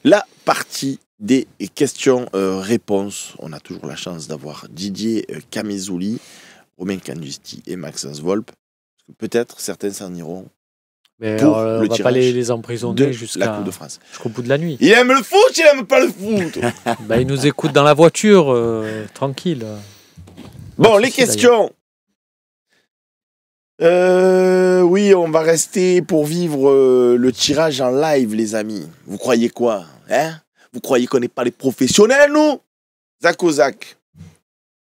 La partie des questions-réponses. On a toujours la chance d'avoir Didier Camezouli, Romain Candusti et Maxence Volpe. Peut-être certains s'en iront Mais pour on le va pas tirage les emprisonner de jusqu'à la Coupe de France. jusqu'au bout de la nuit. Il aime le foot, il aime pas le foot. Ils nous écoutent dans la voiture, tranquille. Bon, Pas de les souci, questions. Oui, on va rester pour vivre le tirage en live, les amis. Vous croyez quoi, hein? Vous croyez qu'on n'est pas les professionnels, nous? Zach Ozak.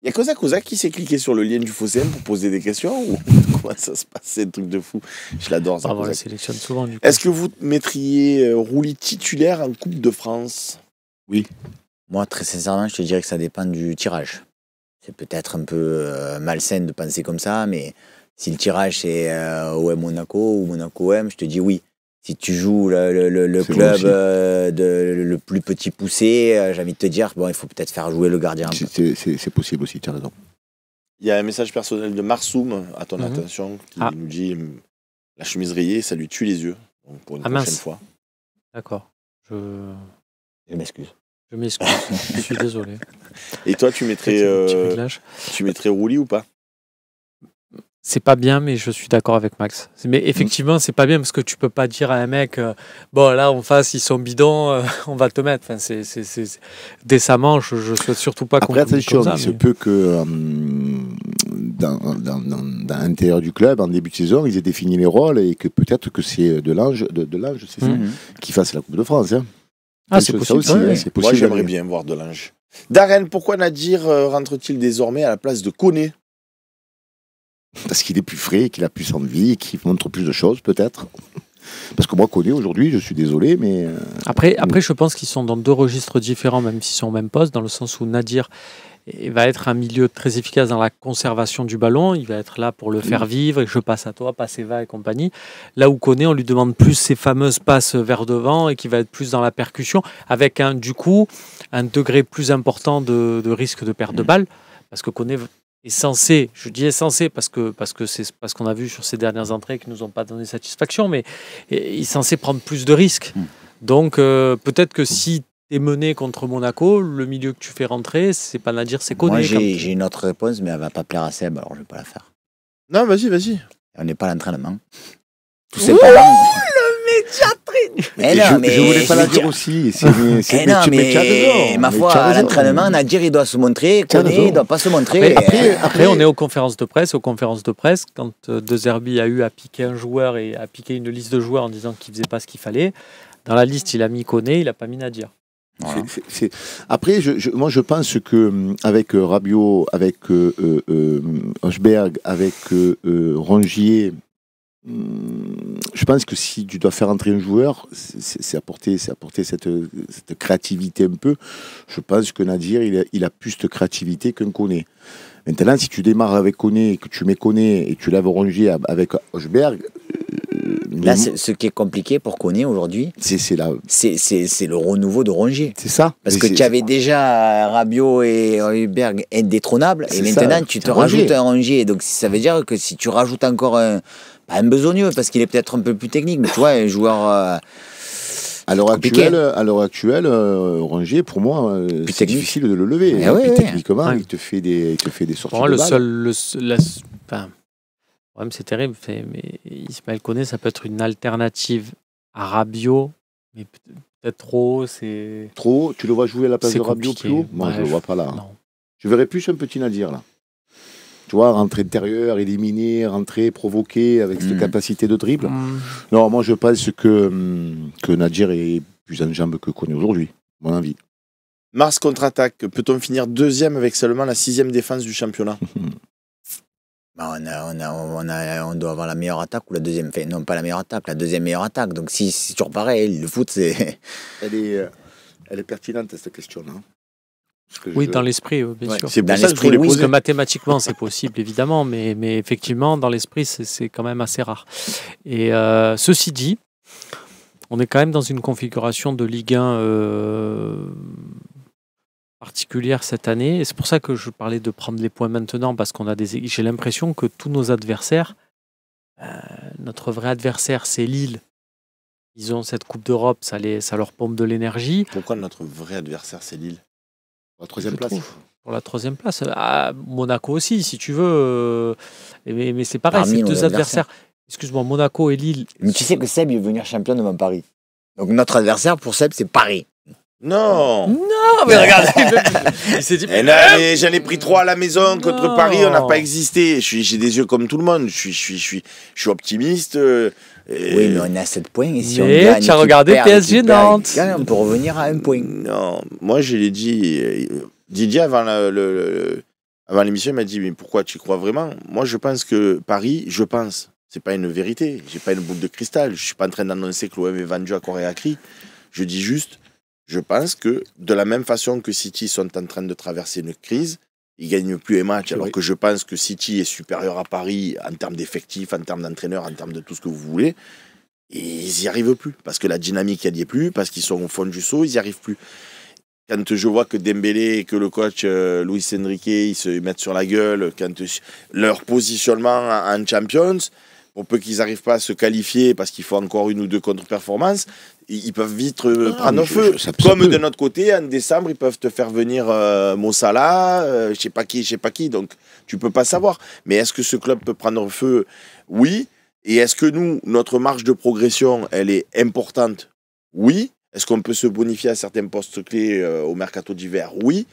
Il n'y a que Zach Ozak qui s'est cliqué sur le lien du Fossem pour poser des questions ou comment ça se passe? C'est un truc de fou. Je l'adore, Zach On la Ozak. sélectionne souvent. Du coup. Est-ce que vous mettriez Roulis titulaire en Coupe de France? Oui. Moi, très sincèrement, je te dirais que ça dépend du tirage. C'est peut-être un peu malsain de penser comme ça, mais si le tirage c'est OM Monaco ou Monaco OM, je te dis oui. Si tu joues le club le plus petit poussé, j'ai envie de te dire, bon, il faut peut-être faire jouer le gardien. C'est possible aussi, tu as raison. Il y a un message personnel de Marsoum à ton attention qui nous dit la chemise rayée, ça lui tue les yeux. Donc pour une prochaine fois. D'accord. Je m'excuse. Je m'excuse. Je suis désolé. Et toi, tu mettrais Roulis ou pas? C'est pas bien, mais je suis d'accord avec Max. Mais effectivement, c'est pas bien parce que tu peux pas dire à un mec, bon là en face ils sont bidons, on va te mettre. Enfin, c'est décemment. Je souhaite surtout pas qu'on. Après attention, il se peut que dans l'intérieur du club, en début de saison, ils aient défini les rôles et que peut-être que c'est Delange, c'est ça, qui fasse la Coupe de France. Hein. Ah, c'est possible. Ça aussi, c'est possible. Moi, j'aimerais bien voir Delange. Darren, pourquoi Nadir rentre-t-il désormais à la place de Koné? Parce qu'il est plus frais, qu'il a plus envie, qu'il montre plus de choses, peut-être. Parce que moi, Koné, aujourd'hui, je suis désolé, mais... Après, je pense qu'ils sont dans deux registres différents, même s'ils sont au même poste, dans le sens où Nadir va être un milieu très efficace dans la conservation du ballon. Il va être là pour le faire vivre, et je passe à toi, passe Eva et compagnie. Là où Koné, on lui demande plus ces fameuses passes vers devant et qui va être plus dans la percussion, avec du coup un degré plus important de risque de perte de balle. Parce que Koné est censé, je dis est censé parce que c'est parce qu'on a vu sur ces dernières entrées qui nous ont pas donné satisfaction, mais il est censé prendre plus de risques. Donc peut-être que si tu es mené contre Monaco, le milieu que tu fais rentrer, c'est pas Nadir, c'est Koné. Moi j'ai une autre réponse, mais elle va pas plaire à Seb, alors je vais pas la faire. Non, vas-y. On n'est pas à l'entraînement. Tout simplement. Je voulais pas la dire aussi. Ma foi, à l'entraînement, Nadir, il doit se montrer, Koné, il ne doit pas se montrer. Après, on est aux conférences de presse. Quand De Zerbi a eu à piquer un joueur et a piqué une liste de joueurs en disant qu'il ne faisait pas ce qu'il fallait, dans la liste, il a mis Koné, il n'a pas mis Nadir. Voilà. Après, moi, je pense que avec Rabiot, avec Hochberg, avec Rongier, je pense que si tu dois faire entrer un joueur, c'est apporter cette créativité un peu. Je pense que Nadir, il a plus de créativité qu'un Koné. Maintenant, si tu démarres avec Koné, que tu mets Koné et tu lèves Rongier avec Hochberg... Là, ce qui est compliqué pour Koné aujourd'hui, c'est le renouveau de Rongier. C'est ça. Parce que tu avais déjà Rabiot et Hochberg indétrônables, et maintenant tu te rajoutes un Rongier. Donc ça veut dire que si tu rajoutes encore un besogneux, parce qu'il est peut-être un peu plus technique, mais tu vois, un joueur... À l'heure actuelle, Rongier, pour moi, c'est difficile de le lever. Techniquement, il te fait des sorties de balle. Le problème, c'est terrible, mais Ismaël Koné, ça peut être une alternative à Rabiot, mais peut-être trop. Trop, tu le vois jouer à la place de Rabiot plus haut? Moi, je ne le vois pas là. Non. Je verrais plus un petit Nadir là. Tu vois, rentrer intérieur, éliminer, rentrer, provoquer avec cette capacité de dribble. Non, moi je pense que Nadir est plus en jambes que Koné aujourd'hui, mon avis. Mars contre-attaque, peut-on finir deuxième avec seulement la 6e défense du championnat? On doit avoir la meilleure attaque ou la deuxième. Enfin, non, pas la meilleure attaque, la deuxième meilleure attaque. Donc si c'est toujours pareil, le foot c'est. Elle est pertinente cette question-là. Oui, dans l'esprit, bien sûr. C'est pour ça que je voulais poser. Parce que mathématiquement, c'est possible, évidemment, mais effectivement, dans l'esprit, c'est quand même assez rare. Et ceci dit, on est quand même dans une configuration de Ligue 1 particulière cette année. Et c'est pour ça que je parlais de prendre les points maintenant, parce qu'on a j'ai l'impression que tous nos adversaires, notre vrai adversaire, c'est Lille, Ils ont cette Coupe d'Europe, ça leur pompe de l'énergie. Pourquoi notre vrai adversaire, c'est Lille? La troisième Je place. trouve. Pour la troisième place. Monaco aussi, si tu veux. Mais c'est pareil, Parmi c'est nos deux adversaires. Excuse-moi, Monaco et Lille. Mais tu sais que Seb, il veut venir champion devant Paris. Donc notre adversaire pour Seb, c'est Paris. Non. Non, mais regarde, il s'est dit. Eh non, mais j'en ai pris 3 à la maison contre Non. Paris, on n'a pas existé. J'ai des yeux comme tout le monde. Je suis optimiste. Oui, mais on est à 7 points. Et si on Mais gagne, tu as qu'il regardé perd, PSG qu'il perd, Nantes. qu'il gagne, on peut revenir à 1 point. Non, moi je l'ai dit. Didier, avant l'émission, il m'a dit, mais pourquoi tu y crois vraiment? Moi je pense que Paris, c'est pas une vérité. J'ai pas une boule de cristal. Je suis pas en train d'annoncer que l'OM est vendu à Corée à cri. Je dis juste, je pense que de la même façon que City sont en train de traverser une crise, ils ne gagnent plus les matchs, alors que je pense que City est supérieur à Paris en termes d'effectifs, en termes d'entraîneurs, en termes de tout ce que vous voulez. Et ils n'y arrivent plus, parce que la dynamique, elle n'y est plus, parce qu'ils sont au fond du seau, ils n'y arrivent plus. Quand je vois que Dembélé et que le coach Luis Enrique, ils se mettent sur la gueule, leur positionnement en Champions, pour peu qu'ils n'arrivent pas à se qualifier parce qu'il faut encore 1 ou 2 contre-performances, ils peuvent vite prendre feu. Comme de notre côté, en décembre, ils peuvent te faire venir Mo Salah, je sais pas qui, donc tu peux pas savoir. Mais est-ce que ce club peut prendre feu? Oui. Et est-ce que nous, notre marge de progression, elle est importante? Oui. Est-ce qu'on peut se bonifier à certains postes clés au mercato d'hiver? Oui.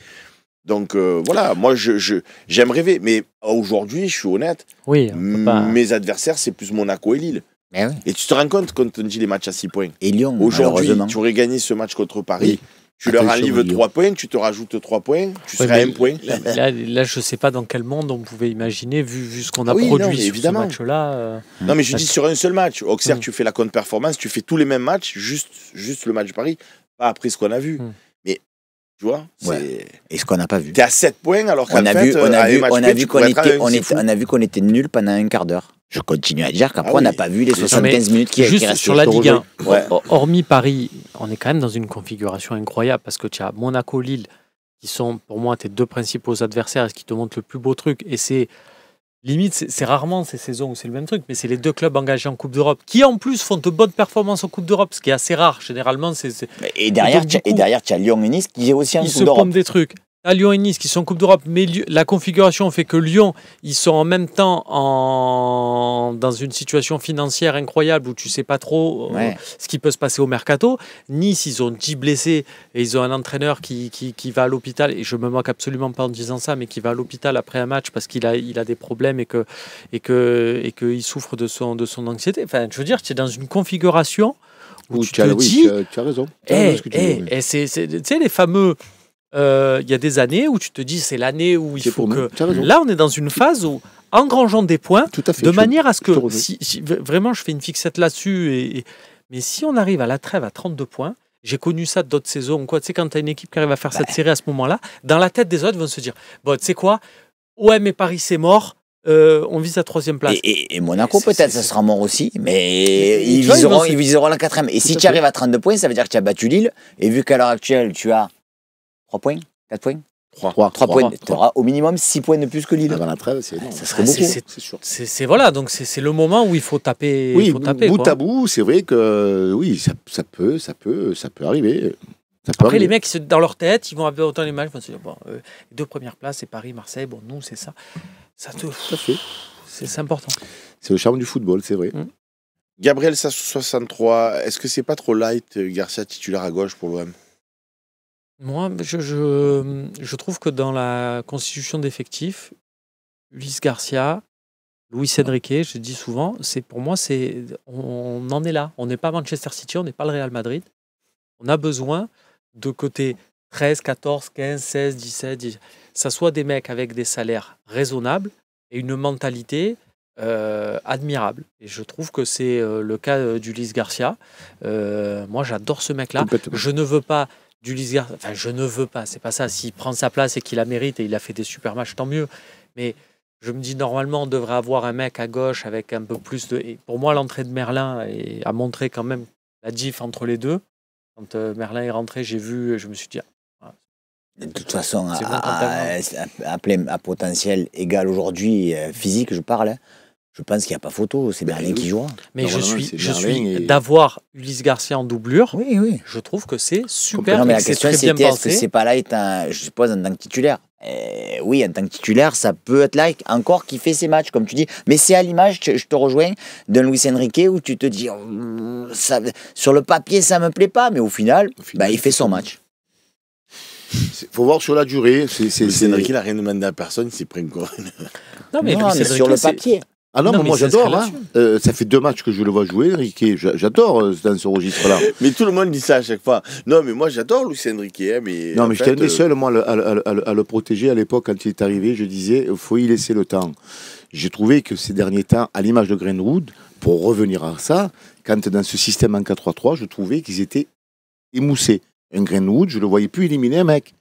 Donc voilà, moi j'aime rêver, mais aujourd'hui, je suis honnête, Oui, on peut pas. mes adversaires, c'est plus Monaco et Lille. Mais oui. Et tu te rends compte quand on dit les matchs à 6 points. Et Lyon, Aujourd'hui, malheureusement. tu aurais gagné ce match contre Paris, Oui. tu leur Attention, enlèves Lyon. 3 points, tu te rajoutes 3 points, tu Ouais, serais à mais 1 point. Là, je sais pas dans quel monde on pouvait imaginer, vu ce qu'on a Ah oui, non, produit mais sur évidemment. ce match-là. Non, mais je dis sur un seul match. Auxerre, Mm. tu fais la contre-performance, tu fais tous les mêmes matchs, juste le match de Paris, pas après ce qu'on a vu. Mm. Mais, tu vois, Ouais. Et ce qu'on n'a pas vu. t'es à 7 points alors qu'en On a fait, vu, on a à vu, un match on a près, vu tu qu'on pourrais être à était, un, on c'est était, fou. on a vu qu'on était nuls pendant un quart d'heure. Je continue à dire qu'après Ah on n'a oui. pas vu les Non, 75 minutes qui Juste restent. sur la je te Ligue 1, Ouais. hormis Paris, on est quand même dans une configuration incroyable parce que tu as Monaco-Lille qui sont pour moi tes 2 principaux adversaires et ce qui te montre le plus beau truc. Et c'est limite, c'est rarement ces saisons où c'est le même truc, mais c'est les 2 clubs engagés en Coupe d'Europe qui en plus font de bonnes performances en Coupe d'Europe, ce qui est assez rare. Généralement, Et derrière, donc, du coup, tu as Lyon et Nice qui est aussi en ils se Coupe d'Europe. pompent des trucs. À Lyon et Nice qui sont en Coupe d'Europe, mais la configuration fait que Lyon, ils sont en même temps dans une situation financière incroyable où tu sais pas trop Ouais. ce qui peut se passer au mercato. Nice, ils ont 10 blessés et ils ont un entraîneur qui va à l'hôpital, et je me moque absolument pas en disant ça, mais qui va à l'hôpital après un match parce qu'il a des problèmes et qu'il souffre de son anxiété. Enfin, je veux dire, tu es dans une configuration où tu te dis... tu as raison. Tu as raison ce que tu dis, oui. tu sais, les fameux... Il y a des années où tu te dis c'est l'année où il C'est faut pour que... nous. Tu as raison. Là, on est dans une phase où, engrangeant des points, Tout à fait. de Je- manière à ce je te que, rejoins. vraiment, je fais une fixette là-dessus, mais si on arrive à la trêve à 32 points, j'ai connu ça d'autres saisons, quoi. Tu sais, quand tu as une équipe qui arrive à faire cette série à ce moment-là, dans la tête des autres, ils vont se dire, bon, tu sais quoi, ouais, mais Paris, c'est mort, on vise la 3e place. Et Monaco, C'est- peut-être, c'est- ça sera mort aussi, mais Et ils tu vois, ils viseront la 4e. Et si Tout à tu arrives fait. à 32 points, ça veut dire que tu as battu Lille. Et vu qu'à l'heure actuelle, tu as 3 points, 4 points, 3 points, tu auras au minimum 6 points de plus que Lille. Avant la trêve, c'est énorme. Ça serait Ah, beaucoup. c'est sûr. voilà, donc c'est le moment où il faut taper. Oui, il faut taper, bout quoi. à bout, c'est vrai que oui, ça peut arriver. Ça peut Après, les arriver. mecs, dans leur tête, ils vont avoir autant les matchs, ils vont se dire, bon, les 2 premières places, c'est Paris, Marseille, bon, nous, c'est ça. Tout à fait. C'est important. C'est le charme du football, c'est vrai. Gabriel Sassou 63, est-ce que c'est pas trop light Garcia titulaire à gauche pour l'OM? Moi, je trouve que dans la constitution d'effectifs, Luis Garcia, Luis Enrique, je dis souvent, pour moi, on en est là. On n'est pas Manchester City, on n'est pas le Real Madrid. On a besoin de côté 13, 14, 15, 16, 17, 18, ça soit des mecs avec des salaires raisonnables et une mentalité admirable. Et je trouve que c'est le cas d'Ulysse Garcia. Moi, j'adore ce mec-là. Complètement. Je ne veux pas d'Ulysse Garcia. Enfin, je ne veux pas, c'est pas ça. S'il prend sa place et qu'il la mérite et il a fait des super matchs, tant mieux. Mais je me dis, normalement, on devrait avoir un mec à gauche avec un peu plus de... Et pour moi, l'entrée de Merlin a montré quand même la diff entre les deux. Quand Merlin est rentré, j'ai vu, je me suis dit... De toute façon, C'est bon, à potentiel égal aujourd'hui, physique, je parle, hein, Je pense qu'il n'y a pas photo, c'est Merlin qui jouera. Mais Normalement, c'est je Merlin suis et- d'avoir Ulysse Garcia en doublure. Oui, oui. Je trouve que c'est super. Non, mais et la que c'est question très bien c'était est-ce que pensé. c'est pas là, je suppose, en tant que titulaire. Oui, en tant que titulaire, ça peut être là, encore qui fait ses matchs, comme tu dis. Mais c'est à l'image, je te rejoins, d'un Luis Enrique où tu te dis, sur le papier, ça me plaît pas, mais au final, il fait son match. Faut voir sur la durée. C'est Enrique, il a rien demandé à personne, il s'est pris encore une. Non, mais Non, Luis mais Enrique, sur le c'est- papier. Ah non, Non, mais mais moi il s'inscrit j'adore. Hein. Ça fait 2 matchs que je le vois jouer, Enrique. J'adore dans ce registre-là. Mais tout le monde dit ça à chaque fois. Non, mais moi j'adore Luis Enrique, hein, mais. Non, en mais fait, j'étais un des seuls, moi, à le protéger à l'époque quand il est arrivé. Je disais, il faut y laisser le temps. J'ai trouvé que ces derniers temps, à l'image de Greenwood, pour revenir à ça, quand dans ce système en 4-3-3, je trouvais qu'ils étaient émoussés. Un Greenwood, je ne le voyais plus éliminer un mec.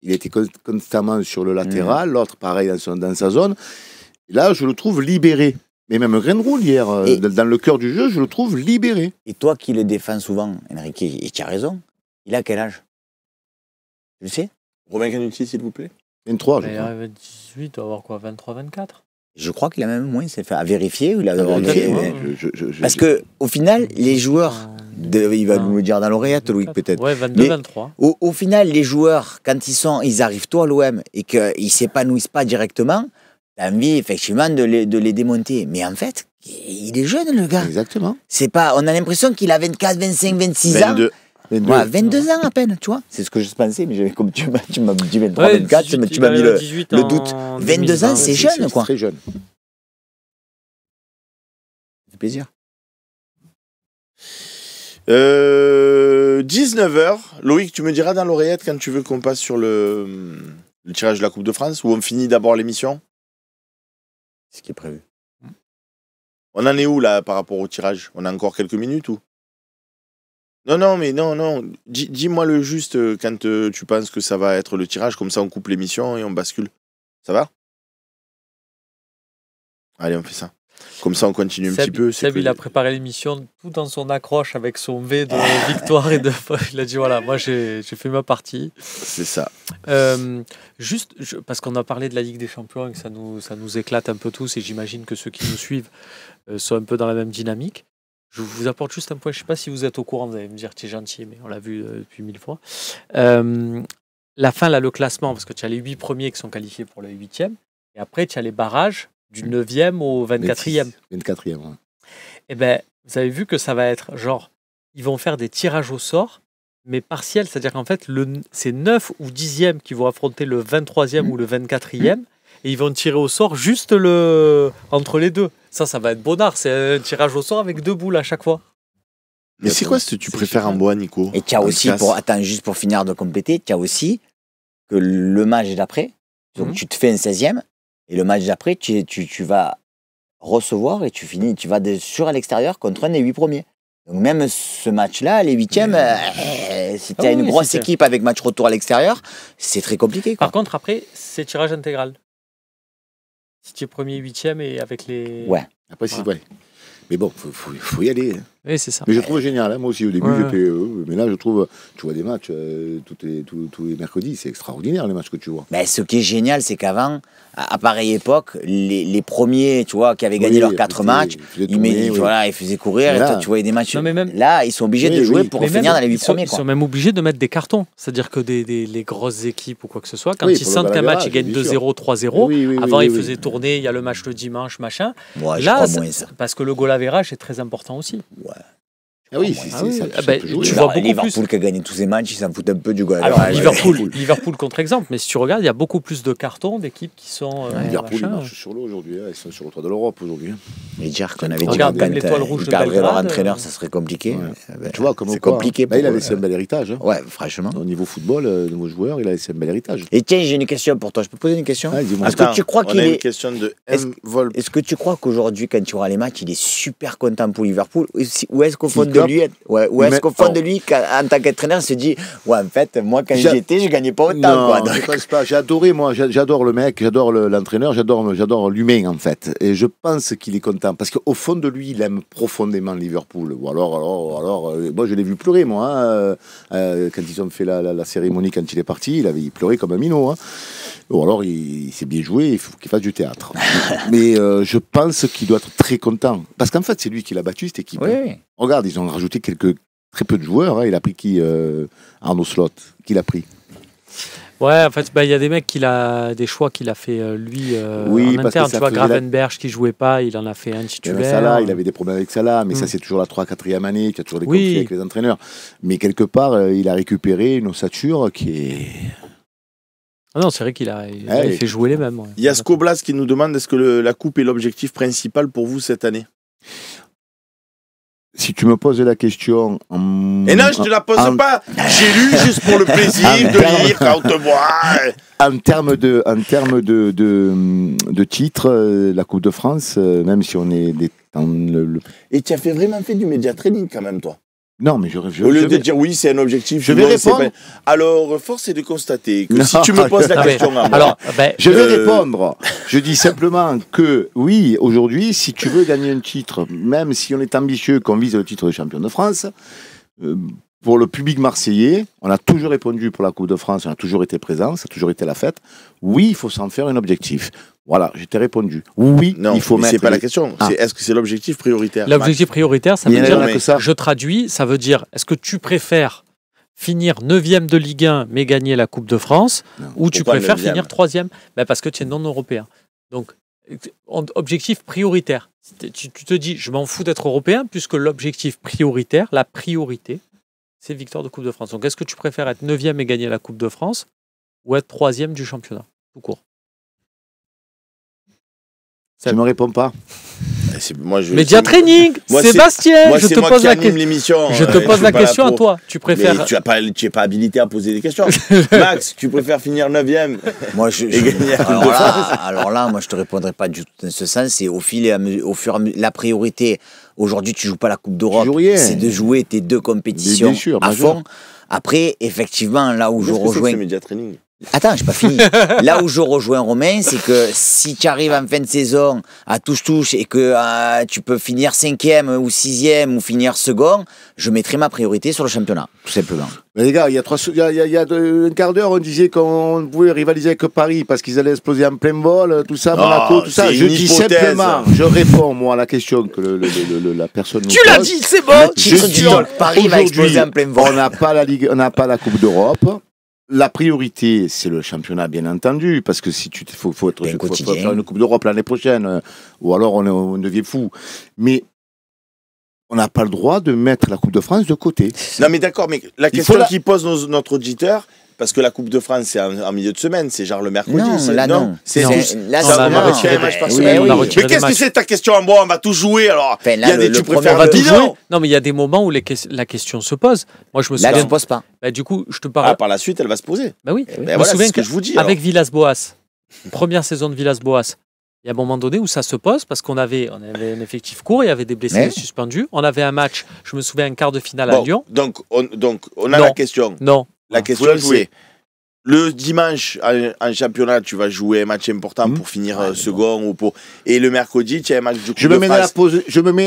Il était constamment sur le latéral, l'autre pareil dans sa zone. Et là, je le trouve libéré. Mais même Greenwood, hier, dans le cœur du jeu, je le trouve libéré. Et toi qui le défends souvent, Enrique, et tu as raison, il a quel âge? Je le sais. Romain Canuti, s'il vous plaît. 23, je Mais, crois. 18, il doit avoir quoi, 23, 24. Je crois qu'il a même moins, c'est fait à vérifier ou il a Vérifier, ouais. Parce que au final, les joueurs, il va nous le dire dans l'oreillette, Loïc, peut-être. Ouais, 22, Mais- 23. Au final, les joueurs, quand ils arrivent tôt à l'OM et qu'ils ne s'épanouissent pas directement, tu as envie effectivement de les démonter. Mais en fait, il est jeune, le gars. Exactement. C'est pas, on a l'impression qu'il a 24, 25, 26 ans. 22. 22. Ouais, 22 ans à peine, tu vois. C'est ce que je pensais, mais comme tu m'as dit 23, Ouais, 24, 18, tu m'as mis il a le 18 le en doute. 22 ans, 2020. c'est jeune, quoi. Très jeune. Ça fait plaisir. 19h. Loïc, tu me diras dans l'oreillette quand tu veux qu'on passe sur le tirage de la Coupe de France ou on finit d'abord l'émission. C'est ce qui est prévu. On en est où là par rapport au tirage? On a encore quelques minutes ou? Non, mais non. Dis-moi le juste quand tu penses que ça va être le tirage, comme ça on coupe l'émission et on bascule. Ça va? Allez, on fait ça. Comme ça on continue un petit peu. Seb, il a préparé l'émission tout dans son accroche avec son V de victoire et de. Il a dit voilà, moi j'ai fait ma partie. C'est ça. Parce qu'on a parlé de la Ligue des Champions et que ça nous éclate un peu tous, et j'imagine que ceux qui nous suivent sont un peu dans la même dynamique. Je vous apporte juste un point, je ne sais pas si vous êtes au courant, vous allez me dire tu es gentil, mais on l'a vu depuis 1000 fois. La fin, là, le classement, parce que tu as les 8 premiers qui sont qualifiés pour le 8e, et après tu as les barrages du 9e au 24e. 24e, ouais. Eh bien, vous avez vu que ça va être genre, ils vont faire des tirages au sort, mais partiels, c'est-à-dire qu'en fait, c'est 9 ou 10e qui vont affronter le 23e ou le 24e, et ils vont tirer au sort juste entre les deux. Ça va être bonnard, c'est un tirage au sort avec 2 boules à chaque fois. Mais c'est quoi ce que tu préfères en bois, Nico? Et tu as En aussi, casse. juste pour finir de compléter, tu as aussi que le match d'après, donc tu te fais un 16e, et le match d'après, tu vas recevoir et tu vas sur à l'extérieur contre un des 8 premiers. Donc même ce match-là, les 8e, si tu as une grosse équipe avec match retour à l'extérieur, c'est très compliqué, quoi. Par contre, après, c'est tirage intégral. Si tu es premier, 8e et avec les. Ouais. Après, c'est ouais. Mais bon, faut y aller. Hein. Oui, c'est ça. Mais je trouve génial, hein. Moi aussi au début Ouais. j'étais mais là je trouve, tu vois des matchs tous les mercredis, c'est extraordinaire les matchs que tu vois. Ben, ce qui est génial, c'est qu'avant, à pareille époque, les premiers, tu vois, qui avaient gagné Oui, leurs 4 matchs, ils faisaient courir, Mais et là- toi, tu voyais des matchs. Non, mais même- Là, ils sont obligés Oui, de jouer oui. pour Mais finir même, dans les 8 premiers, Ils quoi. sont même obligés de mettre des cartons. C'est-à-dire que les grosses équipes ou quoi que ce soit, quand Oui, ils pour le sentent qu'un match, bagarrage, ils gagnent bien 2-0, 3-0. Oui, oui, Avant, oui, ils oui. faisaient tourner, il y a le match le dimanche, machin. Ouais, je Là, crois ça- moins ça. parce que le goal average est très important aussi. Ah oui, Ah oui, ça ah ben, peut jouer. tu vois beaucoup Liverpool plus. qui a gagné tous ses matchs, ils s'en foutent un peu du goal. Alors, average. Liverpool contre-exemple, mais si tu regardes, il y a beaucoup plus de cartons d'équipes qui sont. Liverpool ils machin. marchent sur l'eau aujourd'hui, hein. Ils sont sur le toit de l'Europe aujourd'hui. hein. Les dire qu'on avait dit Regarde, que quand même l'étoile rouge ils de perdraient leur Belgrade, entraîneur, ça serait compliqué. Ouais. Ben, Tu vois comme c'est quoi, compliqué. hein. Là, il a pour eux. laissé un bel héritage. Hein. Ouais, franchement. Au niveau football, de nos joueurs, il a laissé un bel héritage. Et tiens, j'ai une question pour toi. Je peux poser une question? Ah, dis-moi. Est-ce que tu crois on qu'il a une est. question de Est-ce- M. Volp. Est-ce que tu crois qu'aujourd'hui, quand tu auras les matchs, il est super content pour Liverpool? Ou est-ce qu'au fond S'il de cope. lui, ou est-ce Mais- qu'au fond de lui, en tant qu'entraîneur, il se dit, ouais, en fait, moi, quand J'a- j'y étais, je gagnais pas autant, Non, quoi. je Donc, pense pas. J'ai adoré, moi, j'adore le mec, j'adore l'entraîneur, j'adore l'humain, en fait. Et je pense qu'il est content content parce qu'au fond de lui, il aime profondément Liverpool. Ou alors, moi je l'ai vu pleurer, moi, quand ils ont fait la cérémonie, quand il est parti, il pleurait comme un minot. Hein. Ou alors, il s'est bien joué, il faut qu'il fasse du théâtre. Mais je pense qu'il doit être très content. Parce qu'en fait, c'est lui qui l'a battu, cette équipe. Oui, Hein. oui. Regarde, ils ont rajouté très peu de joueurs. Hein. Il a pris qui Arnaud Slot, qui l'a pris. Ouais, en fait, il y a des mecs des choix qu'il a fait lui Oui, en parce que interne. ça Tu vois, faisait Gravenberch qui jouait pas, il en a fait un Il y avait titulaire. Salah, il avait des problèmes avec Salah, mais ça c'est toujours la 3-4e année, tu as toujours des conflits avec les entraîneurs. Mais quelque part, il a récupéré une ossature qui est... Ah non, c'est vrai qu'il a fait jouer les mêmes. Ouais. Il y a Scoblas qui nous demande est-ce que la coupe est l'objectif principal pour vous cette année? Si tu me poses la question... Et non, je ne te la pose pas. J'ai lu juste pour le plaisir de lire quand on te voit. En termes de titre, la Coupe de France, même si on est dans Et tu as vraiment fait du média training quand même, toi. Non, mais au lieu de dire oui, c'est un objectif, je vais répondre. Alors, force est de constater que si tu me poses la question à moi, alors, je vais répondre. Je dis simplement que oui, aujourd'hui, si tu veux gagner un titre, même si on est ambitieux, qu'on vise le titre de champion de France, pour le public marseillais, on a toujours répondu pour la Coupe de France, on a toujours été présent, ça a toujours été la fête. Oui, il faut s'en faire un objectif. Voilà, je t'ai répondu. Oui, non, il faut mettre... c'est pas la question. C'est est-ce que c'est l'objectif prioritaire? L'objectif prioritaire, ça veut dire... que ça. Je traduis, ça veut dire, est-ce que tu préfères finir 9e de Ligue 1 mais gagner la Coupe de France, ou tu préfères finir 3e parce que tu es non européen. Donc, objectif prioritaire. Tu te dis, je m'en fous d'être européen, puisque l'objectif prioritaire, la priorité, c'est victoire de Coupe de France. Donc, est-ce que tu préfères être 9e et gagner la Coupe de France, ou être 3e du championnat, tout court? Tu ne me réponds pas. Média training, Sébastien, je te pose la question. Je te pose la question à toi. Tu préfères. Mais tu n'es pas habilité à poser des questions. Max, tu préfères finir 9e moi, et gagner la Coupe de France? Alors là, moi, je ne te répondrai pas du tout dans ce sens. C'est au fur et à mesure, la priorité. Aujourd'hui, tu ne joues pas la Coupe d'Europe. C'est de jouer tes deux compétitions à fond. Après, effectivement, là où je rejoins. Média training. Attends, je n'ai pas fini. Là où je rejoins Romain, c'est que si tu arrives en fin de saison à touche-touche et que tu peux finir 5e ou 6e ou finir second, je mettrai ma priorité sur le championnat, tout simplement. Mais les gars, il y a un quart d'heure, on disait qu'on pouvait rivaliser avec Paris parce qu'ils allaient exploser en plein vol, tout ça, Monaco, tout ça. Je dis simplement, je réponds moi à la question que la personne nous pose. Tu l'as dit, c'est bon. Je dis Paris va exploser en plein vol. On n'a pas la Ligue, on n'a pas la Coupe d'Europe. La priorité, c'est le championnat, bien entendu, parce que si faut faire une Coupe d'Europe l'année prochaine, ou alors on devient fou. Mais on n'a pas le droit de mettre la Coupe de France de côté. Non, mais d'accord, mais la question qui pose notre auditeur, parce que la Coupe de France, c'est en milieu de semaine, c'est genre le mercredi. Non. C'est là, on a retiré des matchs par semaine. Mais qu'est-ce que c'est ta question à moi? On va tout jouer, alors. Il y a des tu préfères tout jouer. Non, mais il y a des moments où la question se pose. Moi, je me souviens. Là, elle ne se pose pas. Du coup, je te parle. Par la suite, elle va se poser. Bah oui. Je me souviens que je vous dis. Avec Villas-Boas, première saison de Villas-Boas, il y a un moment donné où ça se pose parce qu'on avait un effectif court, il y avait des blessés suspendus. On avait un match, je me souviens, un quart de finale à Lyon. Donc, on a la question. Non. La question, c'est le dimanche en championnat, tu vas jouer un match important pour finir second ou pour. Et le mercredi, tu as un match du coup. Je me mets dans la pose.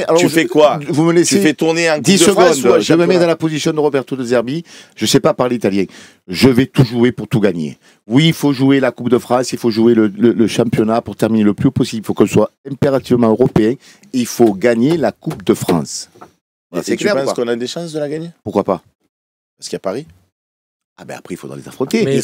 Alors, tu fais quoi? Vous me laissez. Tu fais tourner en 10 secondes. Je me mets dans la position de Roberto De Zerbi. Je ne sais pas parler italien. Je vais tout jouer pour tout gagner. Oui, il faut jouer la Coupe de France, il faut jouer le championnat pour terminer le plus haut possible. Il faut qu'on soit impérativement européen. Il faut gagner la Coupe de France. Et tu penses qu'on a des chances de la gagner? Pourquoi pas? Parce qu'il y a Paris. Ah ben après, il faudra les affronter. Mais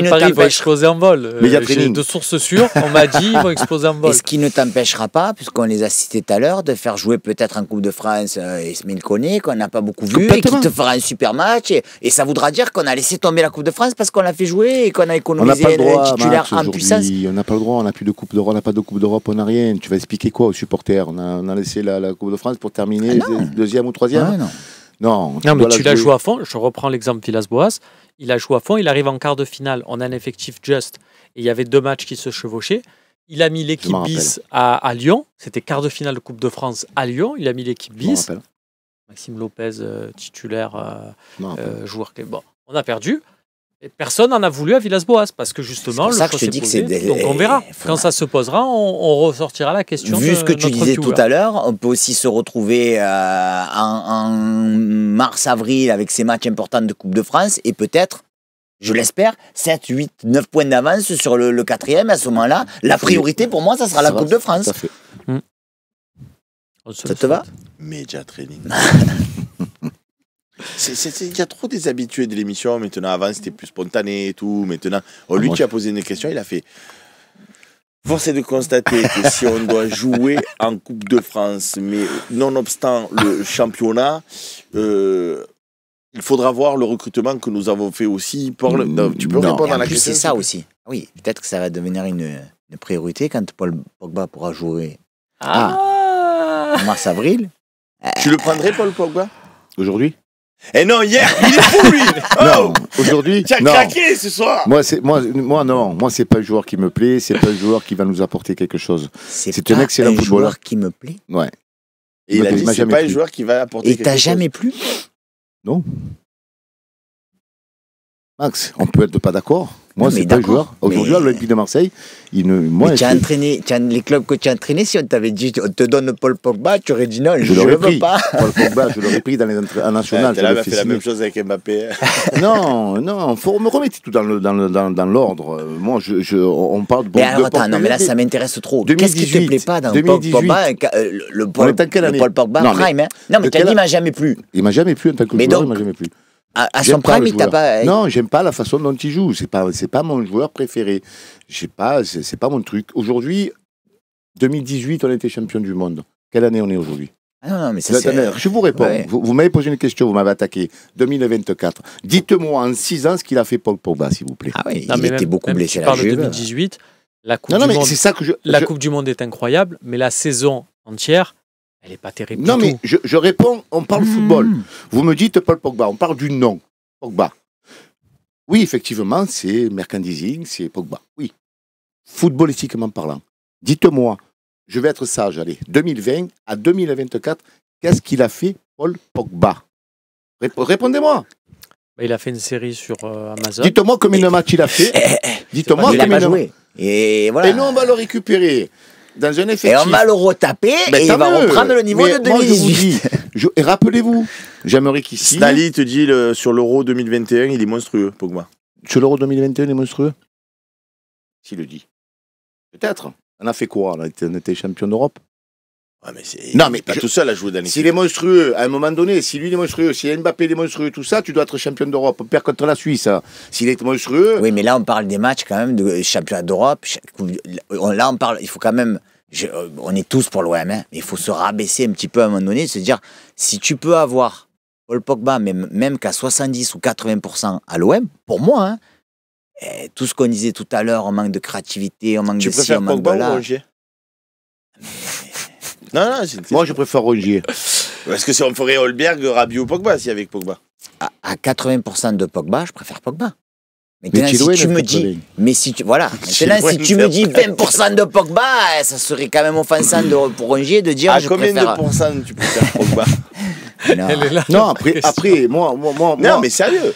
Paris va exploser en vol. J'ai de sources sûres, on m'a dit ils vont exploser en vol. Et ce qui ne t'empêchera pas, puisqu'on les a cités tout à l'heure, de faire jouer peut-être en Coupe de France Ismaël Koné, qu'on n'a pas beaucoup vu, et qui te fera un super match. Et ça voudra dire qu'on a laissé tomber la Coupe de France parce qu'on l'a fait jouer et qu'on a économisé un titulaire en puissance. On n'a pas le droit, on n'a plus de Coupe d'Europe, on n'a pas de Coupe d'Europe, on n'a rien. Tu vas expliquer quoi aux supporters? On a laissé la Coupe de France pour terminer deuxième ou troisième? Non, mais tu l'as joué à fond. Je reprends l'exemple Villas-Boas. Il a joué à fond, il arrive en quart de finale. On a un effectif juste et il y avait 2 matchs qui se chevauchaient. Il a mis l'équipe bis à Lyon. C'était quart de finale de Coupe de France à Lyon. Il a mis l'équipe bis. Maxime Lopez, titulaire, joueur. Bon, on a perdu. Et personne n'en a voulu à Villas-Boas parce que justement, C'est pour ça le que choix je te s'est dis que posé. c'est Donc on verra. Quand ça se posera, on ressortira la question. Vu de ce que tu notre disais viewer. tout à l'heure, on peut aussi se retrouver en mars-avril avec ces matchs importants de Coupe de France et peut-être, je l'espère, 7, 8, 9 points d'avance sur le quatrième. À ce moment-là, la priorité pour moi, ça sera la Coupe de France. Tout à fait. On se Ça le te va? souhaite. Media training. Il y a trop des habitués de l'émission maintenant. Avant, c'était plus spontané et tout. Maintenant, lui, moi, tu as posé une question, il a fait. Force est de constater que si on doit jouer en Coupe de France, mais nonobstant le championnat, il faudra voir le recrutement que nous avons fait aussi. Non, tu peux Non. répondre Et à en la plus, question c'est ça aussi. Oui, peut-être que ça va devenir une priorité quand Paul Pogba pourra jouer en mars-avril. Tu le prendrais, Paul Pogba? Aujourd'hui? Eh non, hier, il est fou, lui. Non, aujourd'hui, Tu as non. craqué ce soir. Moi, non. Moi, c'est pas le joueur qui me plaît. C'est pas le joueur qui va nous apporter quelque chose. C'est pas un excellent footballeur. joueur qui me plaît. Ouais. Et il a dit m'a c'est jamais pas un plu. joueur qui va apporter Et quelque t'as chose. jamais plu? Non. Max, on peut être pas d'accord. Moi, Non, mais c'est pas le d'accord, joueur. Aujourd'hui, mais- à l'Olympique de Marseille, Mais tu as entraîné, les clubs que tu as entraînés, si on t'avait dit on te donne Paul Pogba, tu aurais dit non, je l'aurais ne veux pris. pas. Paul Pogba, je l'aurais pris dans les en national. T'as je là, l'aurais fait la signer. même chose avec Mbappé. Non, faut me remettre tout dans l'ordre. Moi, on parle de Mais alors attends, non, mais là Pogba. ça m'intéresse trop. Qu'est-ce qui te 2018, plaît pas dans 2018. Paul Pogba, le On Paul, est en quelle le année? Paul Pogba Non, mais- prime hein? Non, mais de tu as quelle dit il m'a jamais plu. Il m'a jamais plu en tant que Mais joueur, donc, il m'a jamais plu. À J'aime son pas prime, le il t'a joueur. pas. Non, j'aime pas la façon dont il joue. C'est pas mon joueur préféré. Je sais pas, c'est pas mon truc. Aujourd'hui, 2018, on était champion du monde. Quelle année on est aujourd'hui? Ah non, mais ça Attendez, c'est. je vous réponds. Ouais. Vous m'avez posé une question, vous m'avez attaqué. 2024. Dites-moi en 6 ans ce qu'il a fait Paul Pogba, s'il vous plaît. Ah oui, Non, il mais était même- beaucoup même blessé tu à la parles de Juve. 2018. La Coupe Non, du mais Monde. c'est ça que La je- Coupe du Monde est incroyable, mais la saison entière, elle n'est pas terrible Non, du mais tout. je réponds, on parle Mmh. football. Vous me dites Paul Pogba, on parle du nom. Pogba. Oui, effectivement, c'est merchandising, c'est Pogba. Oui. Footballistiquement parlant. Dites-moi, je vais être sage, allez, 2020 à 2024, qu'est-ce qu'il a fait, Paul Pogba? Répondez-moi. Bah, il a fait une série sur Amazon. Dites-moi combien de matchs il a fait. Dites-moi Il n'a combien pas de joué. Et voilà. Et nous, on va le récupérer dans un effectif. Et on va le retaper Ben, et il tant va mieux. reprendre le niveau Mais de moi, je vous 2018. dis, et rappelez-vous, j'aimerais qu'il signe. Snally te dit sur l'Euro 2021, il est monstrueux, Pogba. Sur l'Euro 2021, il est monstrueux. S'il le dit. Peut-être. On a fait quoi? On était champion d'Europe. Ouais, mais Non, il mais est pas je- tout seul à jouer dans l'équipe. S'il est monstrueux, à un moment donné, si lui il est monstrueux, si Mbappé il est monstrueux, tout ça, tu dois être champion d'Europe. On perd contre la Suisse. Hein. S'il est monstrueux, Oui, mais là, on parle des matchs quand même de championnat d'Europe. Là, on parle, il faut quand même. On est tous pour l'OM, hein, mais il faut se rabaisser un petit peu à un moment donné, se dire si tu peux avoir Paul Pogba, même qu'à 70 ou 80% à l'OM, pour moi, hein, tout ce qu'on disait tout à l'heure, on manque de créativité, on manque Tu de ci, on préfères manque Pogba de ou là. Rongier? Non, moi je préfère Rongier. Parce que si on ferait Holberg, Rabiot, Pogba, si avec Pogba. À 80% de Pogba, je préfère Pogba. Mais Maintenant, Chilwell, si tu il me fait dis, problème. mais si tu, voilà, maintenant, Chilwell, si tu me il dis fait 20% de Pogba, ça serait quand même offensant pour Rongier de dire À je combien préfère. de pourcents tu préfères Pogba? Non, Elle est là. Non, après moi, Non, mais sérieux.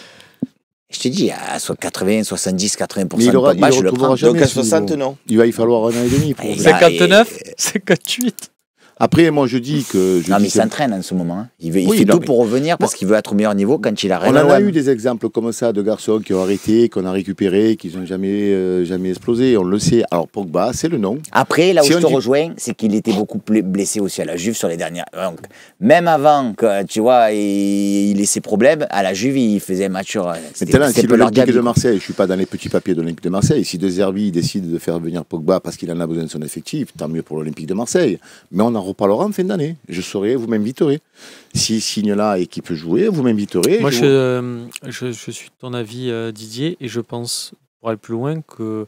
je te dis, à soit 80, 70, 80% Mais il de aura- Pogba, il je le retrouvera prends. jamais. Donc à ce niveau. 60, non. il va y falloir 1 an et demi. Pour... Ouais, 59, 58. Après, moi je dis que. Non, mais il s'entraîne en ce moment. Hein. Il Oui, fait non, tout mais- pour revenir parce qu'il veut être au meilleur niveau quand il a rien On à en a l'OM. eu des exemples comme ça de garçons qui ont arrêté, qu'on a récupéré, qui n'ont jamais explosé. On le sait. Alors Pogba, c'est le nom. Après, là où Si je on te dit- rejoins, c'est qu'il était beaucoup blessé aussi à la Juve sur les dernières. Donc, même avant que, tu vois, il ait ses problèmes, à la Juve, il faisait un match sur. Maintenant, si peu leur l'Olympique de diable. Marseille, je ne suis pas dans les petits papiers de l'Olympique de Marseille, si De Zerbi décide de faire venir Pogba parce qu'il en a besoin de son effectif, tant mieux pour l'Olympique de Marseille. Mais on en reparlera en fin d'année. Je saurai, vous m'inviterez. S'il signe là et qu'il peut jouer, vous m'inviterez. Moi, Je- je suis de ton avis, Didier, et je pense, pour aller plus loin, que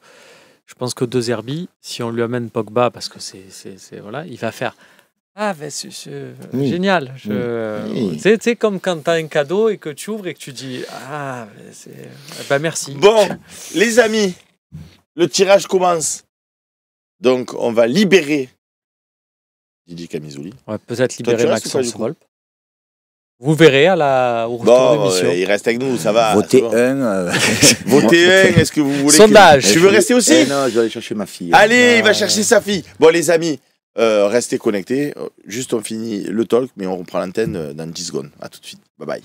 je pense que De Zerbi, si on lui amène Pogba, parce que voilà, il va faire. Ah, ben, Oui. génial. Oui. Tu sais, comme quand tu as un cadeau et que tu ouvres et que tu dis ah, ben, merci. Bon, les amis, le tirage commence. Donc, on va libérer Didier Camisoli. On va peut-être tu libérer restes ou pas, Maxence du coup Volpe. Vous verrez au retour Bon, d'émission. il reste avec nous, ça va. Votez c'est bon. un. Votez un, est-ce que vous voulez Sondage. Tu veux rester aussi Non, je vais aller chercher ma fille. Allez, il va chercher sa fille. Bon, les amis, restez connectés. Juste, on finit le talk, mais on reprend l'antenne dans 10 secondes. À tout de suite. Bye bye.